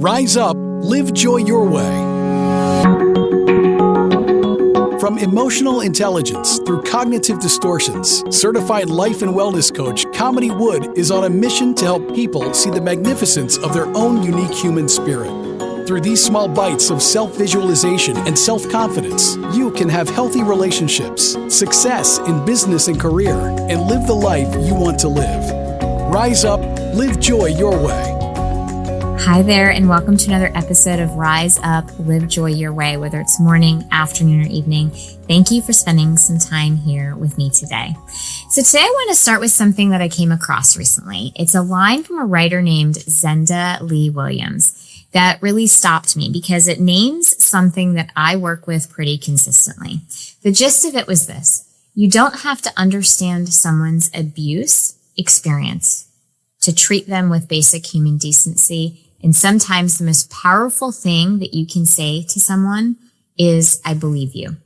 Rise up, live joy your way. From emotional intelligence through cognitive distortions, certified life and wellness coach Kamini Wood is on a mission to help people see the magnificence of their own unique human spirit. Through these small bites of self-visualization and self-confidence, you can have healthy relationships, success in business and career, and live the life you want to live. Rise up, live joy your way. Hi there, and welcome to another episode of Rise Up, Live Joy Your Way, whether it's morning, afternoon, or evening. Thank you for spending some time here with me today. So today I want to start with something that I came across recently. It's a line from a writer named Zenda Lee Williams that really stopped me because it names something that I work with pretty consistently. The gist of it was this: you don't have to understand someone's abuse experience to treat them with basic human decency. And sometimes the most powerful thing that you can say to someone is, I believe you.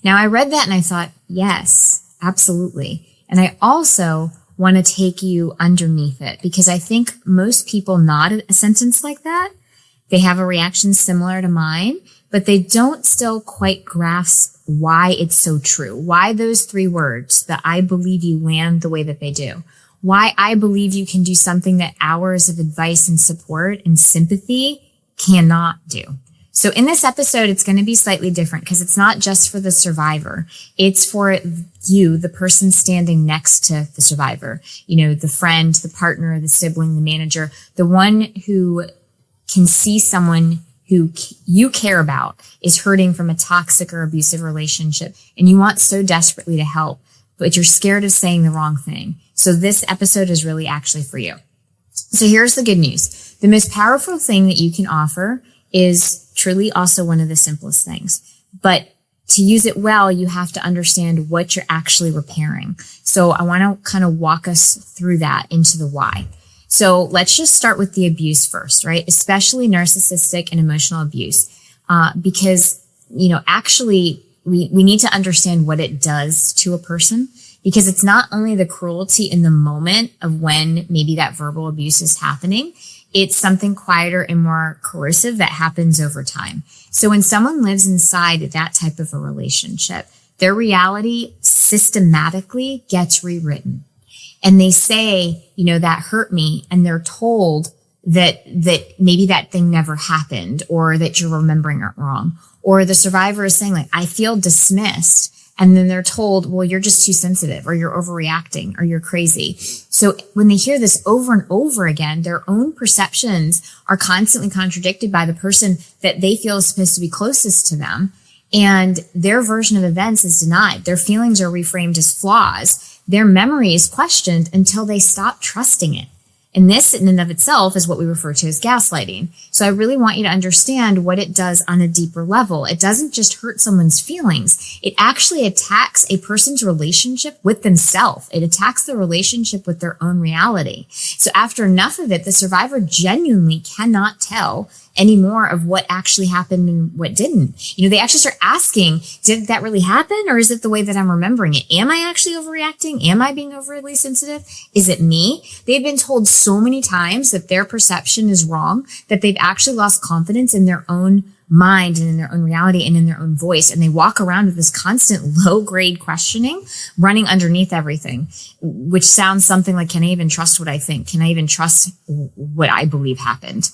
Now, I read that and I thought, yes, absolutely. And I also want to take you underneath it because I think most people nod at a sentence like that. They have a reaction similar to mine, but they don't still quite grasp why it's so true. Why those three words, that I believe you, land the way that they do. Why I believe you can do something that hours of advice and support and sympathy cannot do. So in this episode, it's going to be slightly different because it's not just for the survivor. It's for you, the person standing next to the survivor. You know, the friend, the partner, the sibling, the manager, the one who can see someone who you care about is hurting from a toxic or abusive relationship. And you want so desperately to help, but you're scared of saying the wrong thing. So this episode is really actually for you. So here's the good news. The most powerful thing that you can offer is truly also one of the simplest things. But to use it well, you have to understand what you're actually repairing. So I want to kind of walk us through that into the why. So let's just start with the abuse first, right? Especially narcissistic and emotional abuse. Because, actually we need to understand what it does to a person. Because it's not only the cruelty in the moment of when maybe that verbal abuse is happening, it's something quieter and more coercive that happens over time. So when someone lives inside that type of a relationship, their reality systematically gets rewritten. And they say, that hurt me. And they're told that maybe that thing never happened, or that you're remembering it wrong. Or the survivor is saying, I feel dismissed. And then they're told, well, you're just too sensitive, or you're overreacting, or you're crazy. So when they hear this over and over again, their own perceptions are constantly contradicted by the person that they feel is supposed to be closest to them. And their version of events is denied. Their feelings are reframed as flaws. Their memory is questioned until they stop trusting it. And this in and of itself is what we refer to as gaslighting. So I really want you to understand what it does on a deeper level. It doesn't just hurt someone's feelings. It actually attacks a person's relationship with themselves. It attacks the relationship with their own reality. So after enough of it, the survivor genuinely cannot tell any more of what actually happened and what didn't. They actually start asking, did that really happen? Or is it the way that I'm remembering it? Am I actually overreacting? Am I being overly sensitive? Is it me? They've been told so many times that their perception is wrong, that they've actually lost confidence in their own mind and in their own reality and in their own voice. And they walk around with this constant low grade questioning running underneath everything, which sounds something like, can I even trust what I think? Can I even trust what I believe happened?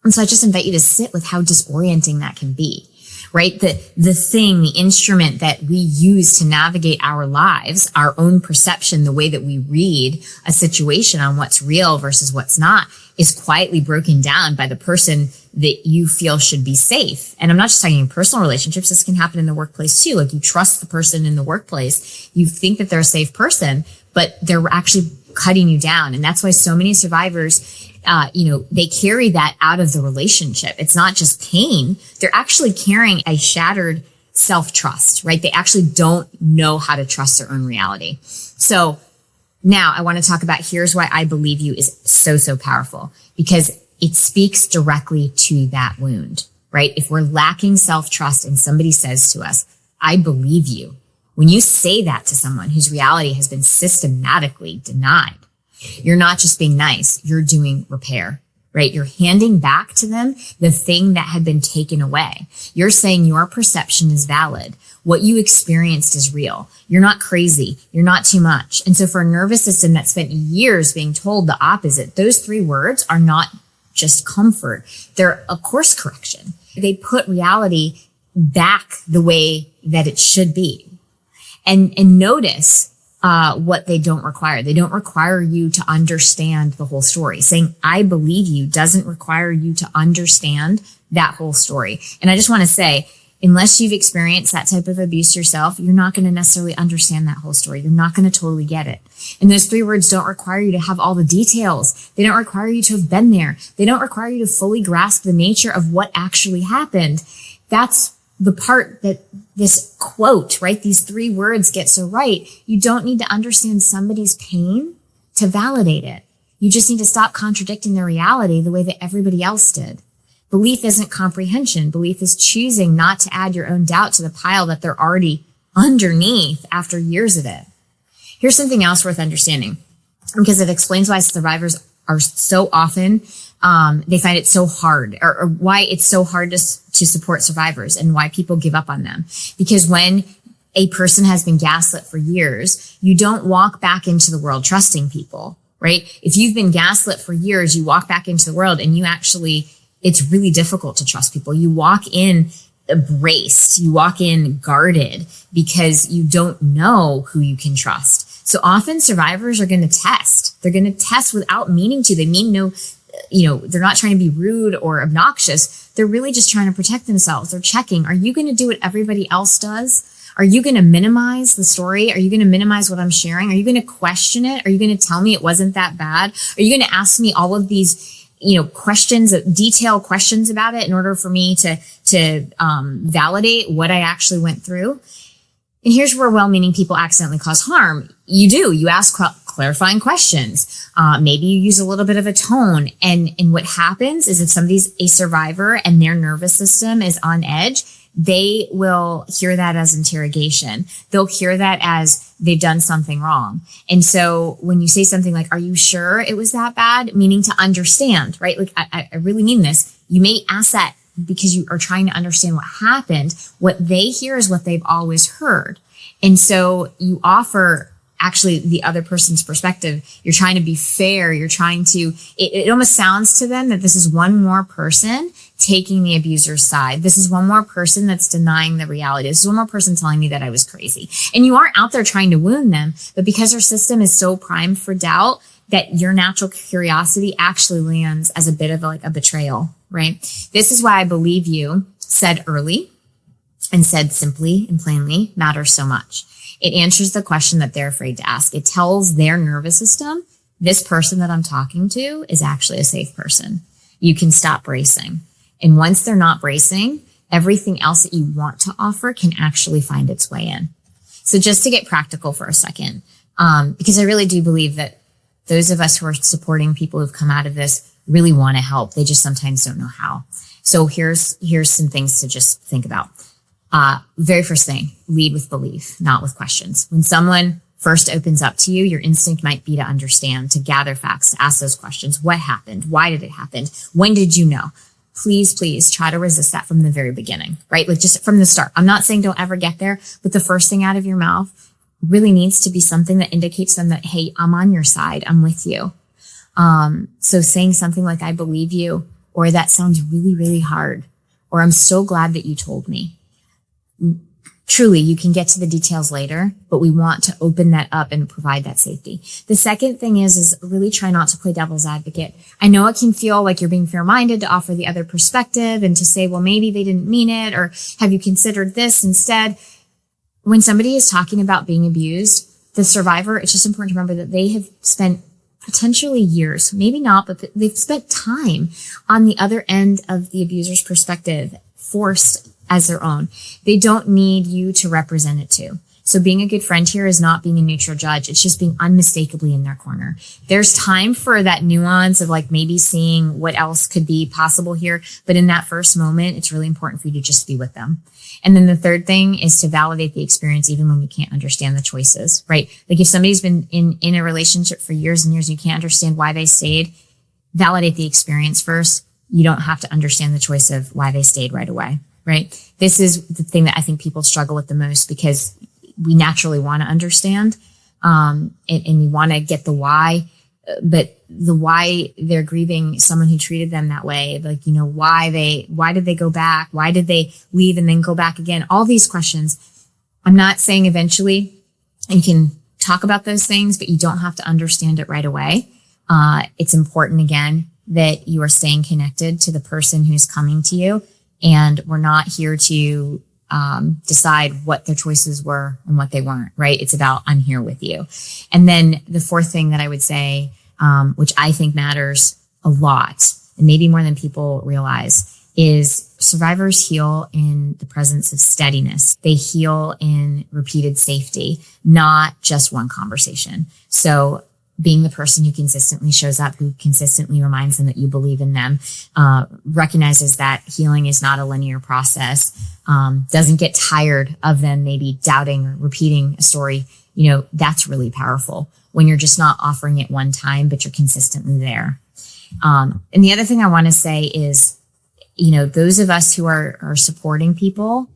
And so I just invite you to sit with how disorienting that can be, right? The instrument that we use to navigate our lives, our own perception, the way that we read a situation on what's real versus what's not, is quietly broken down by the person that you feel should be safe. And I'm not just talking in personal relationships. This can happen in the workplace too. Like, you trust the person in the workplace. You think that they're a safe person, but they're actually cutting you down. And that's why so many survivors, they carry that out of the relationship. It's not just pain. They're actually carrying a shattered self-trust, right? They actually don't know how to trust their own reality. So now I want to talk about, here's why I believe you is so powerful, because it speaks directly to that wound, right? If we're lacking self-trust and somebody says to us, I believe you, when you say that to someone whose reality has been systematically denied, you're not just being nice, you're doing repair. right? You're handing back to them the thing that had been taken away. You're saying your perception is valid. What you experienced is real. You're not crazy. You're not too much. And so for a nervous system that spent years being told the opposite, those 3 words are not just comfort. They're a course correction. They put reality back the way that it should be. And notice what they don't require. They don't require you to understand the whole story. Saying, I believe you doesn't require you to understand that whole story. And I just want to say, unless you've experienced that type of abuse yourself, you're not going to necessarily understand that whole story. You're not going to totally get it. And those 3 words don't require you to have all the details. They don't require you to have been there. They don't require you to fully grasp the nature of what actually happened. That's the part that this quote, right? These 3 words get so right. You don't need to understand somebody's pain to validate it. You just need to stop contradicting the reality the way that everybody else did. Belief isn't comprehension. Belief is choosing not to add your own doubt to the pile that they're already underneath after years of it. Here's something else worth understanding, because it explains why survivors are so often, they find it so hard, or why it's so hard to support survivors and why people give up on them. Because when a person has been gaslit for years, you don't walk back into the world trusting people, right? If you've been gaslit for years, you walk back into the world and it's really difficult to trust people. You walk in braced, you walk in guarded because you don't know who you can trust. So often survivors are going to test. They're going to test without meaning to. They mean no, they're not trying to be rude or obnoxious. They're really just trying to protect themselves. They're checking. Are you going to do what everybody else does? Are you going to minimize the story? Are you going to minimize what I'm sharing? Are you going to question it? Are you going to tell me it wasn't that bad? Are you going to ask me all of these questions, detailed questions about it in order for me to validate what I actually went through? And here's where well-meaning people accidentally cause harm. You ask clarifying questions. Maybe you use a little bit of a tone. And what happens is if somebody's a survivor and their nervous system is on edge, they will hear that as interrogation. They'll hear that as they've done something wrong. And so when you say something like, are you sure it was that bad? Meaning to understand, right? Like, I really mean this. You may ask that because you are trying to understand what happened. What they hear is what they've always heard. And so you offer actually the other person's perspective. You're trying to be fair. You're trying to, it almost sounds to them that this is one more person taking the abuser's side. This is one more person that's denying the reality. This is one more person telling me that I was crazy. And you aren't out there trying to wound them, but because our system is so primed for doubt, that your natural curiosity actually lands as a bit of like a betrayal, right? This is why I believe you said early and said simply and plainly matters so much. It answers the question that they're afraid to ask. It tells their nervous system, this person that I'm talking to is actually a safe person. You can stop bracing. And once they're not bracing, everything else that you want to offer can actually find its way in. So just to get practical for a second, because I really do believe that those of us who are supporting people who've come out of this really want to help. They just sometimes don't know how. So here's some things to just think about. Very first thing, lead with belief, not with questions. When someone first opens up to you, your instinct might be to understand, to gather facts, to ask those questions. What happened? Why did it happen? When did you know? Please try to resist that from the very beginning, right? Like just from the start. I'm not saying don't ever get there, but the first thing out of your mouth really needs to be something that indicates to them that, hey, I'm on your side. I'm with you. So saying something like, I believe you, or that sounds really, really hard, or I'm so glad that you told me. Truly, you can get to the details later, but we want to open that up and provide that safety. The second thing is really try not to play devil's advocate. I know it can feel like you're being fair-minded to offer the other perspective and to say, well, maybe they didn't mean it, or have you considered this instead? When somebody is talking about being abused, the survivor, it's just important to remember that they have spent potentially years, maybe not, but they've spent time on the other end of the abuser's perspective, forced as their own. They don't need you to represent it too. So being a good friend here is not being a neutral judge. It's just being unmistakably in their corner. There's time for that nuance of like maybe seeing what else could be possible here. But in that first moment, it's really important for you to just be with them. And then the third thing is to validate the experience even when we can't understand the choices, right? Like if somebody's been in a relationship for years and years, you can't understand why they stayed. validate the experience first. You don't have to understand the choice of why they stayed right away, right? This is the thing that I think people struggle with the most, because we naturally want to understand, and we want to get the why, but the why they're grieving someone who treated them that way, like, why did they go back? Why did they leave and then go back again? All these questions. I'm not saying eventually you can talk about those things, but you don't have to understand it right away. It's important, again, that you are staying connected to the person who's coming to you. And we're not here to decide what their choices were and what they weren't, right? It's about, I'm here with you. And then the fourth thing that I would say, which I think matters a lot, and maybe more than people realize, is survivors heal in the presence of steadiness. They heal in repeated safety, not just one conversation. So being the person who consistently shows up, who consistently reminds them that you believe in them, recognizes that healing is not a linear process, doesn't get tired of them maybe doubting or repeating a story, that's really powerful when you're just not offering it one time, but you're consistently there. And the other thing I want to say is, those of us who are supporting people,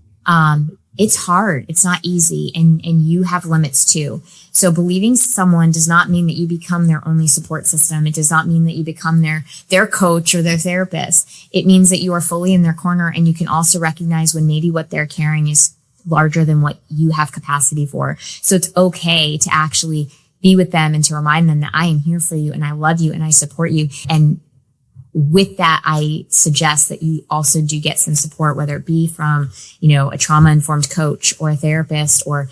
it's hard. It's not easy. And you have limits too. So believing someone does not mean that you become their only support system. It does not mean that you become their coach or their therapist. It means that you are fully in their corner, and you can also recognize when maybe what they're carrying is larger than what you have capacity for. So it's okay to actually be with them and to remind them that I am here for you and I love you and I support you. And with that, I suggest that you also do get some support, whether it be from, a trauma-informed coach or a therapist or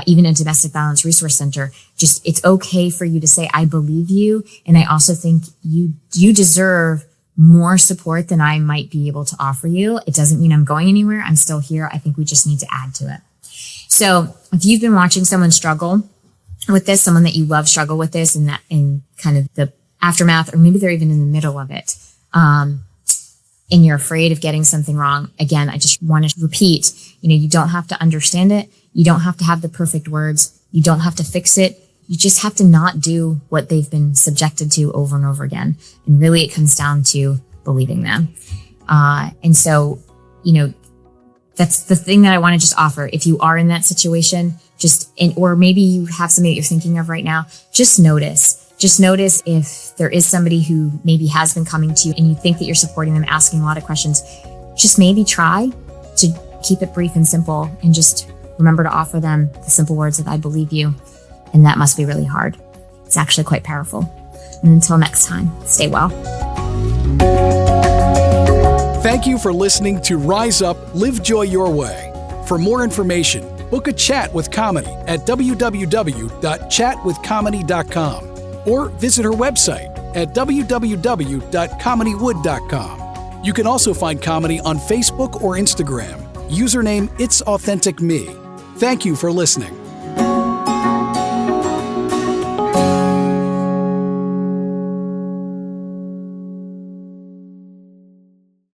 even a domestic violence resource center. Just, it's okay for you to say, I believe you. And I also think you deserve more support than I might be able to offer you. It doesn't mean I'm going anywhere. I'm still here. I think we just need to add to it. So if you've been watching someone struggle with this, someone that you love struggle with this, and that in kind of the aftermath, or maybe they're even in the middle of it, and you're afraid of getting something wrong, again, I just want to repeat, you don't have to understand it. You don't have to have the perfect words. You don't have to fix it. You just have to not do what they've been subjected to over and over again. And really it comes down to believing them. And so, that's the thing that I want to just offer. If you are in that situation, or maybe you have somebody that you're thinking of right now, just notice. Just notice if there is somebody who maybe has been coming to you and you think that you're supporting them, asking a lot of questions. Just maybe try to keep it brief and simple, and just remember to offer them the simple words of I believe you. And that must be really hard. It's actually quite powerful. And until next time, stay well. Thank you for listening to Rise Up, Live Joy Your Way. For more information, book a chat with Kamini at www.chatwithkamini.com. or visit her website at www.kaminiwood.com. You can also find Kamini on Facebook or Instagram. Username It's Authentic Me. Thank you for listening.